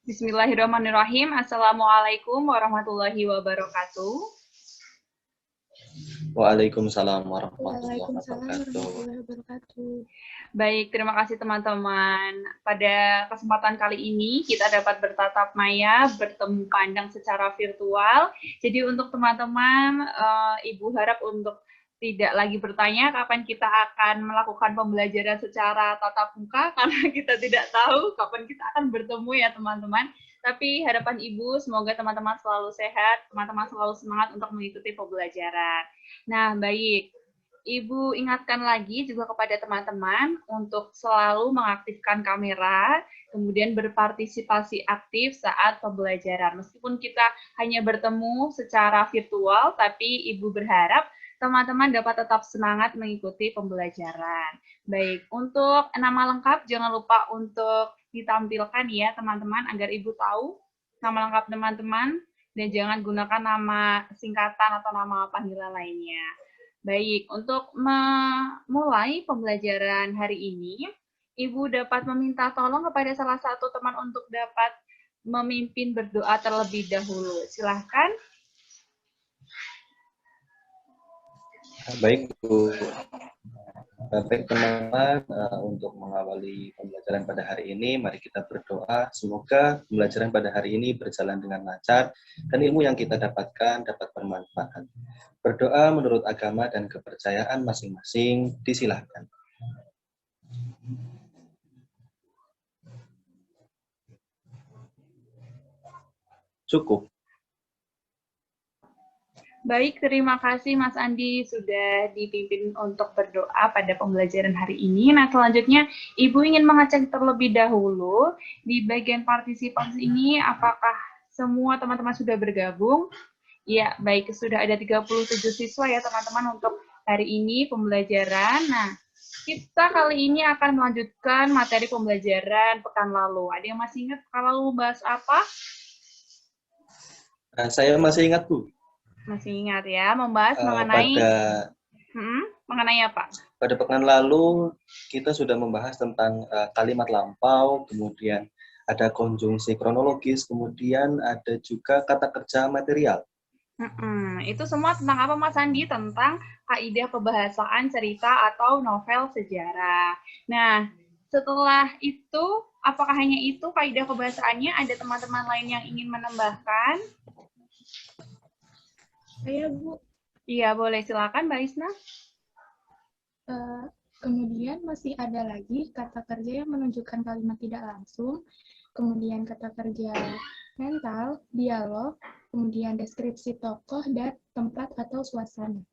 Bismillahirrahmanirrahim. Assalamualaikum warahmatullahi wabarakatuh. Waalaikumsalam warahmatullahi Waalaikumsalam wabarakatuh. warahmatullahi wabarakatuh. Baik, terima kasih teman-teman. Pada kesempatan kali ini kita dapat bertatap maya, bertemu pandang secara virtual. Jadi untuk teman-teman, Ibu harap untuk tidak lagi bertanya kapan kita akan melakukan pembelajaran secara tatap muka, karena kita tidak tahu kapan kita akan bertemu ya teman-teman. Tapi harapan Ibu semoga teman-teman selalu sehat, teman-teman selalu semangat untuk mengikuti pembelajaran. Nah, baik. Ibu ingatkan lagi juga kepada teman-teman untuk selalu mengaktifkan kamera, kemudian berpartisipasi aktif saat pembelajaran. Meskipun kita hanya bertemu secara virtual, tapi Ibu berharap teman-teman dapat tetap semangat mengikuti pembelajaran. Baik, untuk nama lengkap jangan lupa untuk ditampilkan ya teman-teman, agar Ibu tahu nama lengkap teman-teman, dan jangan gunakan nama singkatan atau nama panggilan lainnya. Baik, untuk memulai pembelajaran hari ini, Ibu dapat meminta tolong kepada salah satu teman untuk dapat memimpin berdoa terlebih dahulu. Silahkan. Baik, Bu. Baik teman-teman, untuk mengawali pembelajaran pada hari ini, mari kita berdoa. Semoga pembelajaran pada hari ini berjalan dengan lancar dan ilmu yang kita dapatkan dapat bermanfaat. Berdoa menurut agama dan kepercayaan masing-masing, disilahkan. Cukup. Baik, terima kasih Mas Andi sudah dipimpin untuk berdoa pada pembelajaran hari ini. Nah, selanjutnya Ibu ingin mengecek terlebih dahulu di bagian partisipasi ini apakah semua teman-teman sudah bergabung? Ya, baik, sudah ada 37 siswa ya teman-teman untuk hari ini pembelajaran. Nah, kita kali ini akan melanjutkan materi pembelajaran pekan lalu. Ada yang masih ingat pekan lalu bahas apa? Saya masih ingat, Bu. Masih ingat ya, membahas mengenai mengenai apa? Pada pekan lalu kita sudah membahas tentang kalimat lampau, kemudian ada konjungsi kronologis, kemudian ada juga kata kerja material. Itu semua tentang apa Mas Andi? Tentang kaidah kebahasaan cerita atau novel sejarah. Nah, setelah itu, apakah hanya itu kaidah kebahasaannya? Ada teman-teman lain yang ingin menambahkan? Saya, Bu. Iya, boleh. Silakan, Mbak Isna. Kemudian masih ada lagi kata kerja yang menunjukkan kalimat tidak langsung, kemudian kata kerja mental, dialog, kemudian deskripsi tokoh dan tempat atau suasana.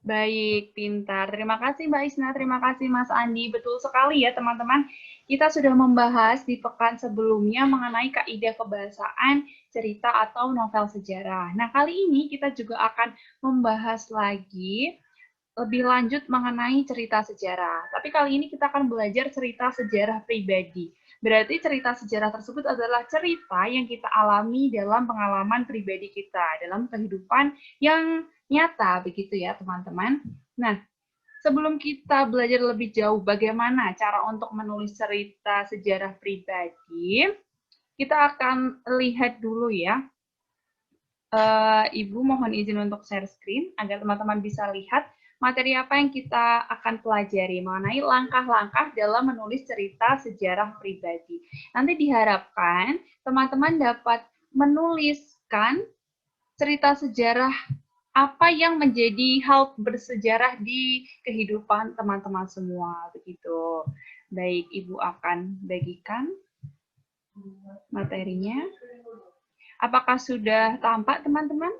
Baik, pintar. Terima kasih Mbak Isna, terima kasih Mas Andi. Betul sekali ya teman-teman. Kita sudah membahas di pekan sebelumnya mengenai kaidah kebahasaan cerita atau novel sejarah. Nah, kali ini kita juga akan membahas lagi lebih lanjut mengenai cerita sejarah. Tapi kali ini kita akan belajar cerita sejarah pribadi. Berarti cerita sejarah tersebut adalah cerita yang kita alami dalam pengalaman pribadi kita, dalam kehidupan yang nyata, begitu ya teman-teman. Nah, sebelum kita belajar lebih jauh bagaimana cara untuk menulis cerita sejarah pribadi, kita akan lihat dulu ya. Ibu mohon izin untuk share screen agar teman-teman bisa lihat materi apa yang kita akan pelajari mengenai langkah-langkah dalam menulis cerita sejarah pribadi. Nanti diharapkan teman-teman dapat menuliskan cerita sejarah apa yang menjadi hal bersejarah di kehidupan teman-teman semua, begitu. Baik, Ibu akan bagikan materinya. Apakah sudah tampak, teman-teman?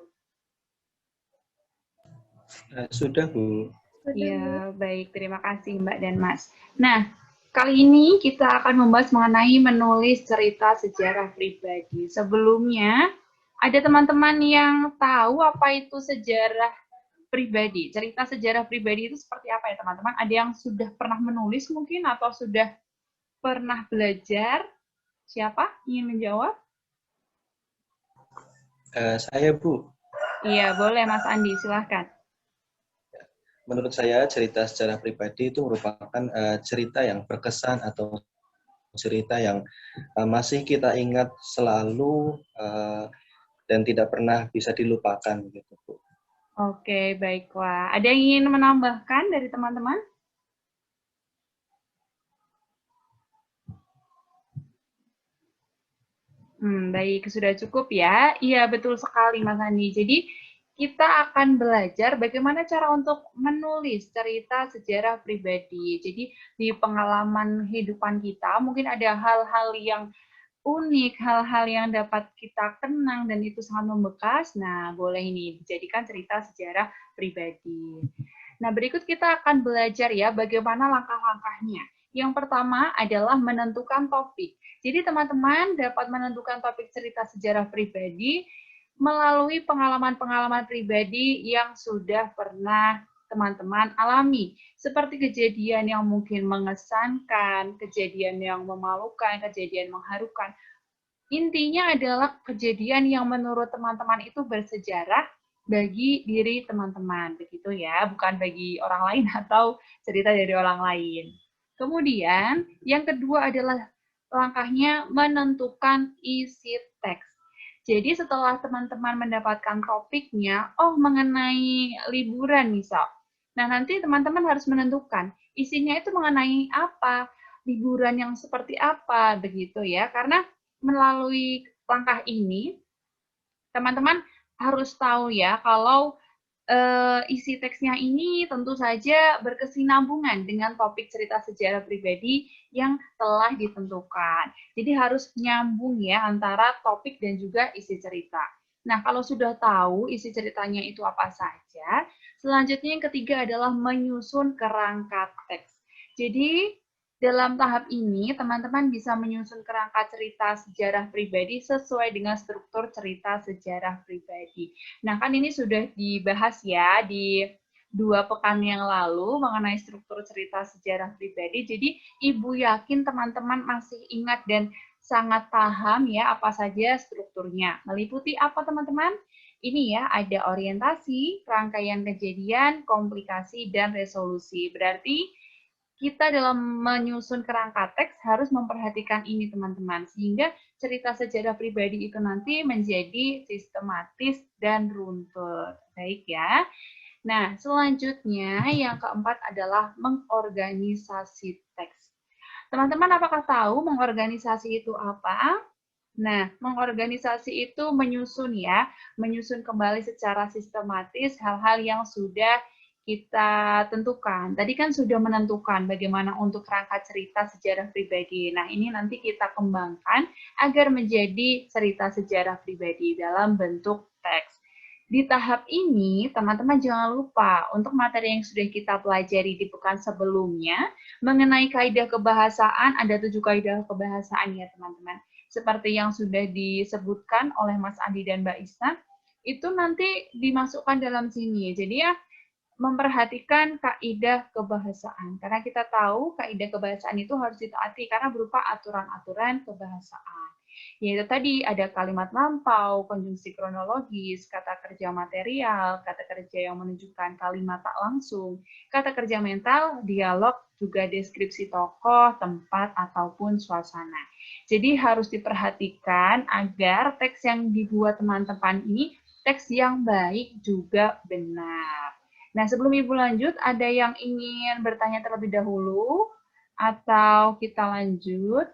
Sudah, Bu. Ya, baik. Terima kasih, Mbak dan Mas. Nah, kali ini kita akan membahas mengenai menulis cerita sejarah pribadi. Sebelumnya, ada teman-teman yang tahu apa itu sejarah pribadi? Cerita sejarah pribadi itu seperti apa ya, teman-teman? Ada yang sudah pernah menulis mungkin atau sudah pernah belajar? Siapa ingin menjawab? Saya, Bu. Iya, boleh Mas Andi, silahkan. Menurut saya, cerita sejarah pribadi itu merupakan cerita yang berkesan atau cerita yang masih kita ingat selalu dan tidak pernah bisa dilupakan gitu, Bu. Oke, baiklah. Ada yang ingin menambahkan dari teman-teman? Baik, sudah cukup ya. Iya, betul sekali Mas Andi. Jadi, kita akan belajar bagaimana cara untuk menulis cerita sejarah pribadi. Jadi, di pengalaman kehidupan kita, mungkin ada hal-hal yang unik, hal-hal yang dapat kita kenang dan itu sangat membekas. Nah, boleh ini dijadikan cerita sejarah pribadi. Nah, berikut kita akan belajar ya bagaimana langkah-langkahnya. Yang pertama adalah menentukan topik. Jadi teman-teman dapat menentukan topik cerita sejarah pribadi melalui pengalaman-pengalaman pribadi yang sudah pernah teman-teman alami. Seperti kejadian yang mungkin mengesankan, kejadian yang memalukan, kejadian mengharukan. Intinya adalah kejadian yang menurut teman-teman itu bersejarah bagi diri teman-teman, begitu ya, bukan bagi orang lain atau cerita dari orang lain. Kemudian, yang kedua adalah langkahnya menentukan isi teks. Jadi setelah teman-teman mendapatkan topiknya, mengenai liburan misal. Nah, nanti teman-teman harus menentukan isinya itu mengenai apa, liburan yang seperti apa, begitu ya. Karena melalui langkah ini, teman-teman harus tahu ya kalau isi teksnya ini tentu saja berkesinambungan dengan topik cerita sejarah pribadi yang telah ditentukan. Jadi harus nyambung ya antara topik dan juga isi cerita. Nah, kalau sudah tahu isi ceritanya itu apa saja, selanjutnya yang ketiga adalah menyusun kerangka teks. Jadi, dalam tahap ini, teman-teman bisa menyusun kerangka cerita sejarah pribadi sesuai dengan struktur cerita sejarah pribadi. Nah, kan ini sudah dibahas ya di 2 pekan yang lalu mengenai struktur cerita sejarah pribadi. Jadi, Ibu yakin teman-teman masih ingat dan sangat paham ya apa saja strukturnya. Meliputi apa teman-teman? Ini ya, ada orientasi, rangkaian kejadian, komplikasi, dan resolusi. Berarti kita dalam menyusun kerangka teks harus memperhatikan ini teman-teman, sehingga cerita sejarah pribadi itu nanti menjadi sistematis dan runtut. Baik ya. Nah, selanjutnya yang keempat adalah mengorganisasi teks. Teman-teman apakah tahu mengorganisasi itu apa? Nah, mengorganisasi itu menyusun ya, menyusun kembali secara sistematis hal-hal yang sudah kita tentukan. Tadi kan sudah menentukan bagaimana untuk rangka cerita sejarah pribadi. Nah, ini nanti kita kembangkan agar menjadi cerita sejarah pribadi dalam bentuk teks. Di tahap ini, teman-teman jangan lupa untuk materi yang sudah kita pelajari di pekan sebelumnya, mengenai kaidah kebahasaan, ada 7 kaidah kebahasaan ya teman-teman. Seperti yang sudah disebutkan oleh Mas Andi dan Mbak Isna, itu nanti dimasukkan dalam sini. Jadi ya, memperhatikan kaidah kebahasaan. Karena kita tahu kaidah kebahasaan itu harus ditaati karena berupa aturan-aturan kebahasaan. Yaitu tadi ada kalimat lampau, konjungsi kronologis, kata kerja material, kata kerja yang menunjukkan kalimat tak langsung, kata kerja mental, dialog, juga deskripsi tokoh, tempat, ataupun suasana. Jadi harus diperhatikan agar teks yang dibuat teman-teman ini teks yang baik juga benar. Nah, sebelum Ibu lanjut, ada yang ingin bertanya terlebih dahulu? Atau kita lanjut?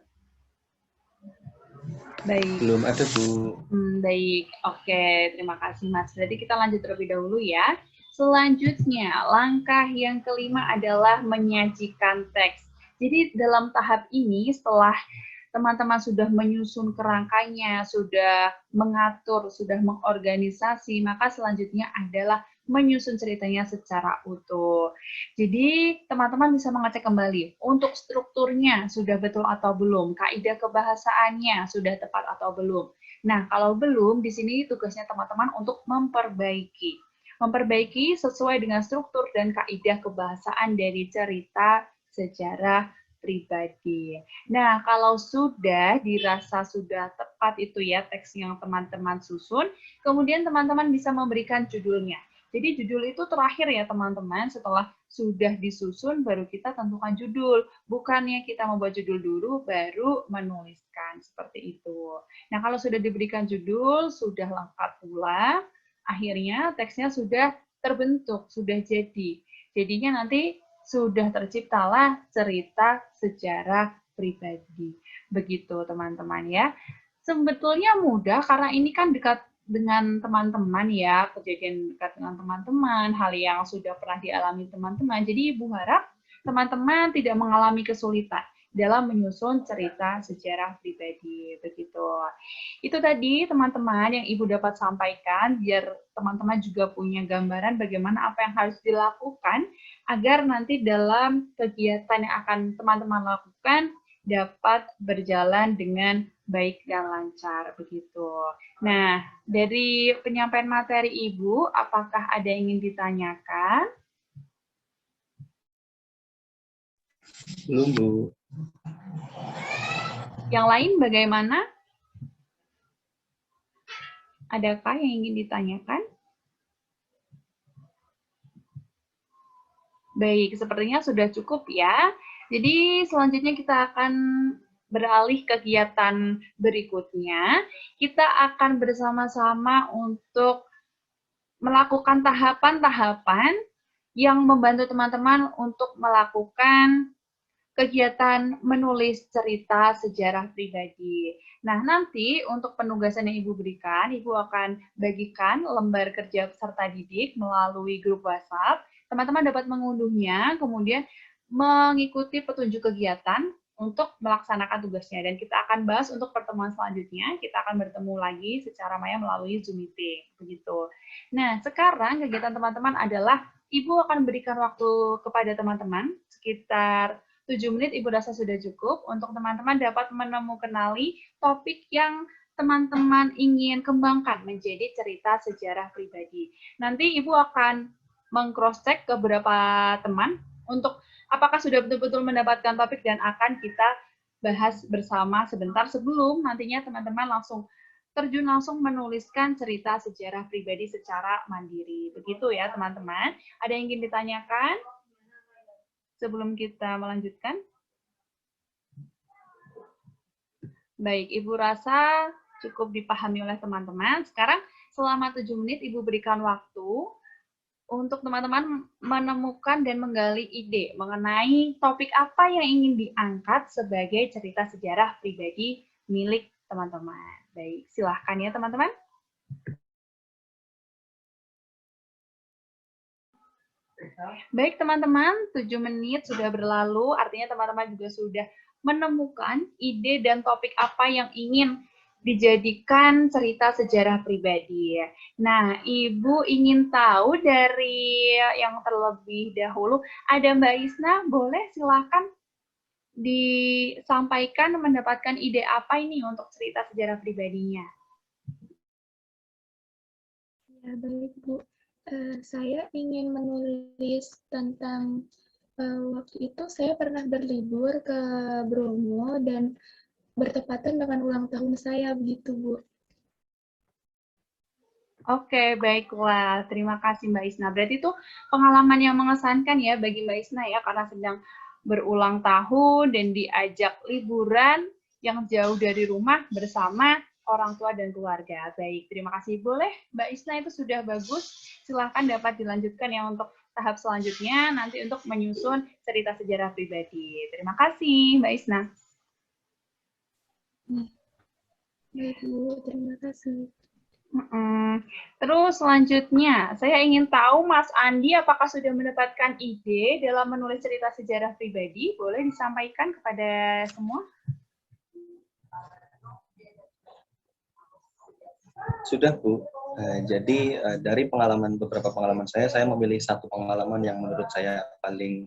Baik. Belum ada, Bu. Baik, oke. Terima kasih, Mas. Jadi kita lanjut terlebih dahulu ya. Selanjutnya, langkah yang kelima adalah menyajikan teks. Jadi dalam tahap ini, setelah teman-teman sudah menyusun kerangkanya, sudah mengatur, sudah mengorganisasi, maka selanjutnya adalah menyusun ceritanya secara utuh. Jadi teman-teman bisa mengecek kembali untuk strukturnya sudah betul atau belum, kaidah kebahasaannya sudah tepat atau belum. Nah, kalau belum, di sini tugasnya teman-teman untuk memperbaiki. Memperbaiki sesuai dengan struktur dan kaidah kebahasaan dari cerita sejarah pribadi. Nah, kalau sudah dirasa sudah tepat itu ya teks yang teman-teman susun, kemudian teman-teman bisa memberikan judulnya. Jadi judul itu terakhir ya teman-teman, setelah sudah disusun baru kita tentukan judul. Bukannya kita membuat judul dulu baru menuliskan, seperti itu. Nah kalau sudah diberikan judul, sudah lengkap pula, akhirnya teksnya sudah terbentuk, sudah jadi. Jadinya nanti sudah terciptalah cerita sejarah pribadi. Begitu teman-teman ya. Sebetulnya mudah karena ini kan dekat dengan teman-teman ya, kejadian dekat dengan teman-teman, hal yang sudah pernah dialami teman-teman. Jadi Ibu harap teman-teman tidak mengalami kesulitan dalam menyusun cerita sejarah pribadi. Begitu. Itu tadi teman-teman yang Ibu dapat sampaikan biar teman-teman juga punya gambaran bagaimana apa yang harus dilakukan agar nanti dalam kegiatan yang akan teman-teman lakukan dapat berjalan dengan baik dan lancar begitu. Nah, dari penyampaian materi Ibu, apakah ada yang ingin ditanyakan? Belum, Bu. Yang lain bagaimana? Adakah yang ingin ditanyakan? Baik, sepertinya sudah cukup ya. Jadi selanjutnya kita akan beralih kegiatan berikutnya. Kita akan bersama-sama untuk melakukan tahapan-tahapan yang membantu teman-teman untuk melakukan kegiatan menulis cerita sejarah pribadi. Nah, nanti untuk penugasan yang Ibu berikan, Ibu akan bagikan lembar kerja peserta didik melalui grup WhatsApp. Teman-teman dapat mengunduhnya, kemudian mengikuti petunjuk kegiatan untuk melaksanakan tugasnya. Dan kita akan bahas untuk pertemuan selanjutnya, kita akan bertemu lagi secara maya melalui Zoom meeting. Begitu. Nah, sekarang kegiatan teman-teman adalah Ibu akan berikan waktu kepada teman-teman sekitar 7 menit Ibu rasa sudah cukup untuk teman-teman dapat menemukan topik yang teman-teman ingin kembangkan menjadi cerita sejarah pribadi. Nanti Ibu akan meng-cross-check ke beberapa teman untuk apakah sudah betul-betul mendapatkan topik dan akan kita bahas bersama sebentar sebelum nantinya teman-teman langsung terjun langsung menuliskan cerita sejarah pribadi secara mandiri. Begitu ya teman-teman. Ada yang ingin ditanyakan sebelum kita melanjutkan? Baik, Ibu rasa cukup dipahami oleh teman-teman. Sekarang selama 7 menit Ibu berikan waktu untuk teman-teman menemukan dan menggali ide mengenai topik apa yang ingin diangkat sebagai cerita sejarah pribadi milik teman-teman. Baik, silahkan ya teman-teman. Baik teman-teman, 7 menit sudah berlalu, artinya teman-teman juga sudah menemukan ide dan topik apa yang ingin dijadikan cerita sejarah pribadi. Nah, Ibu ingin tahu dari yang terlebih dahulu, ada Mbak Isna, boleh silakan disampaikan mendapatkan ide apa ini untuk cerita sejarah pribadinya. Ya, baik Bu. Saya ingin menulis tentang waktu itu saya pernah berlibur ke Bromo dan bertepatan dengan ulang tahun saya, begitu Bu. Oke, baiklah. Terima kasih Mbak Isna. Berarti itu pengalaman yang mengesankan ya bagi Mbak Isna ya, karena sedang berulang tahun dan diajak liburan yang jauh dari rumah bersama orang tua dan keluarga. Baik, terima kasih. Boleh Mbak Isna, itu sudah bagus. Silahkan dapat dilanjutkan ya untuk tahap selanjutnya, nanti untuk menyusun cerita sejarah pribadi. Terima kasih Mbak Isna. Baik Bu, terima kasih. Terus selanjutnya, saya ingin tahu Mas Andi apakah sudah mendapatkan ide dalam menulis cerita sejarah pribadi? Boleh disampaikan kepada semua? Sudah, Bu. Jadi dari beberapa pengalaman saya memilih satu pengalaman yang menurut saya paling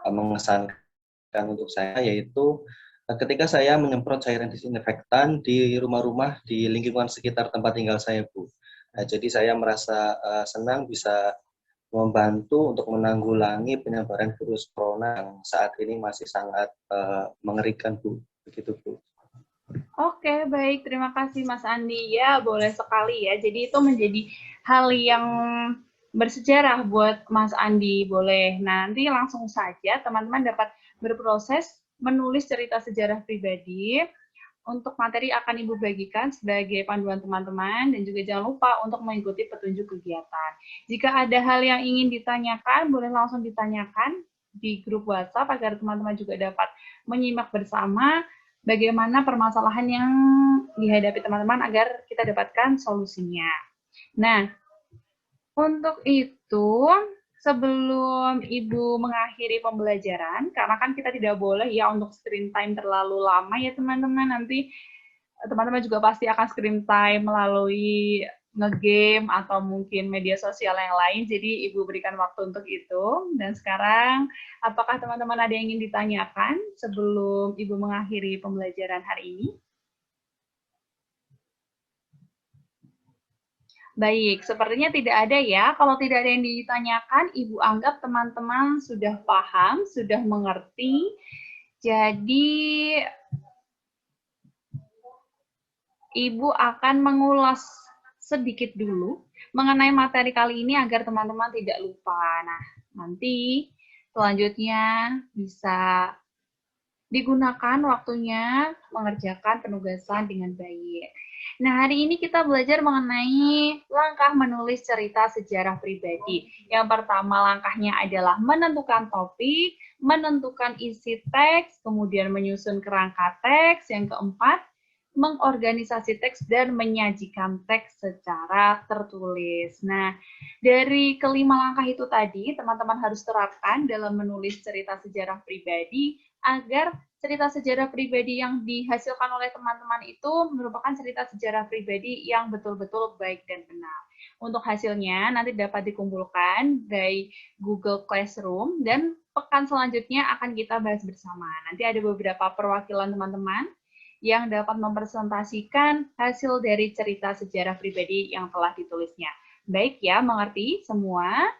mengesankan untuk saya, yaitu ketika saya menyemprot cairan disinfektan di rumah-rumah di lingkungan sekitar tempat tinggal saya, Bu. Jadi saya merasa senang bisa membantu untuk menanggulangi penyebaran virus corona yang saat ini masih sangat mengerikan, Bu. Begitu, Bu. Oke, baik. Terima kasih Mas Andi. Ya, boleh sekali ya. Jadi itu menjadi hal yang bersejarah buat Mas Andi, boleh. Nanti langsung saja teman-teman dapat berproses menulis cerita sejarah pribadi. Untuk materi akan Ibu bagikan sebagai panduan teman-teman dan juga jangan lupa untuk mengikuti petunjuk kegiatan. Jika ada hal yang ingin ditanyakan, boleh langsung ditanyakan di grup WhatsApp agar teman-teman juga dapat menyimak bersama bagaimana permasalahan yang dihadapi teman-teman agar kita dapatkan solusinya. Nah, untuk itu, sebelum Ibu mengakhiri pembelajaran, karena kan kita tidak boleh ya untuk screen time terlalu lama ya teman-teman, nanti teman-teman juga pasti akan screen time melalui nge-game atau mungkin media sosial yang lain, jadi Ibu berikan waktu untuk itu. Dan sekarang, apakah teman-teman ada yang ingin ditanyakan sebelum Ibu mengakhiri pembelajaran hari ini? Baik, sepertinya tidak ada ya. Kalau tidak ada yang ditanyakan, Ibu anggap teman-teman sudah paham, sudah mengerti. Jadi, Ibu akan mengulas sedikit dulu mengenai materi kali ini agar teman-teman tidak lupa. Nah, nanti selanjutnya bisa digunakan waktunya mengerjakan penugasan dengan baik. Nah, hari ini kita belajar mengenai langkah menulis cerita sejarah pribadi. Yang pertama langkahnya adalah menentukan topik, menentukan isi teks, kemudian menyusun kerangka teks. Yang keempat, mengorganisasi teks dan menyajikan teks secara tertulis. Nah, dari kelima langkah itu tadi, teman-teman harus terapkan dalam menulis cerita sejarah pribadi agar cerita sejarah pribadi yang dihasilkan oleh teman-teman itu merupakan cerita sejarah pribadi yang betul-betul baik dan benar. Untuk hasilnya nanti dapat dikumpulkan dari Google Classroom dan pekan selanjutnya akan kita bahas bersama. Nanti ada beberapa perwakilan teman-teman yang dapat mempresentasikan hasil dari cerita sejarah pribadi yang telah ditulisnya. Baik ya, mengerti semua?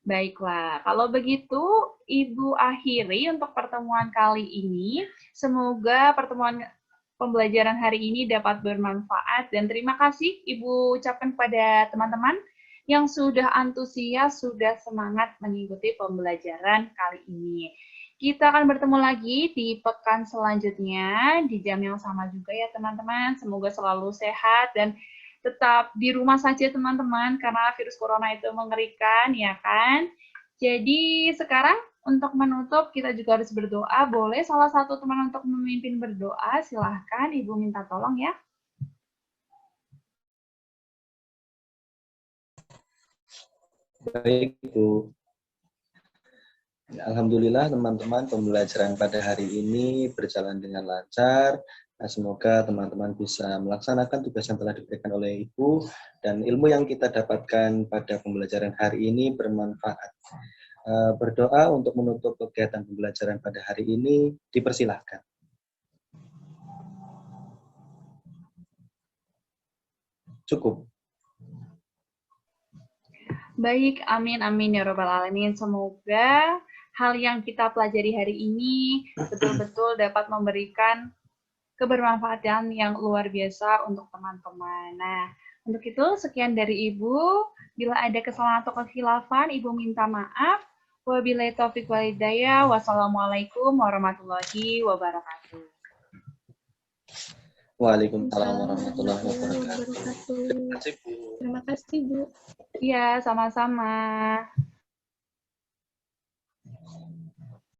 Baiklah, kalau begitu Ibu akhiri untuk pertemuan kali ini. Semoga pertemuan pembelajaran hari ini dapat bermanfaat dan terima kasih Ibu ucapkan kepada teman-teman yang sudah antusias, sudah semangat mengikuti pembelajaran kali ini. Kita akan bertemu lagi di pekan selanjutnya di jam yang sama juga ya teman-teman. Semoga selalu sehat dan tetap di rumah saja teman-teman, karena virus corona itu mengerikan, ya kan? Jadi sekarang untuk menutup, kita juga harus berdoa. Boleh salah satu teman untuk memimpin berdoa? Silahkan, Ibu minta tolong ya. Baik, Bu. Alhamdulillah teman-teman, pembelajaran pada hari ini berjalan dengan lancar. Nah, semoga teman-teman bisa melaksanakan tugas yang telah diberikan oleh Ibu dan ilmu yang kita dapatkan pada pembelajaran hari ini bermanfaat. Berdoa untuk menutup kegiatan pembelajaran pada hari ini, dipersilahkan. Cukup. Baik, amin, amin ya Rabbal Alamin. Semoga hal yang kita pelajari hari ini betul-betul dapat memberikan kebermanfaatan yang luar biasa untuk teman-teman. Nah, untuk itu sekian dari Ibu. Bila ada kesalahan atau kekhilafan, Ibu minta maaf. Wabillahi taufiq wal hidayah. Wassalamualaikum warahmatullahi wabarakatuh. Waalaikumsalam warahmatullahi wabarakatuh. Terima kasih, Bu. Iya, sama-sama.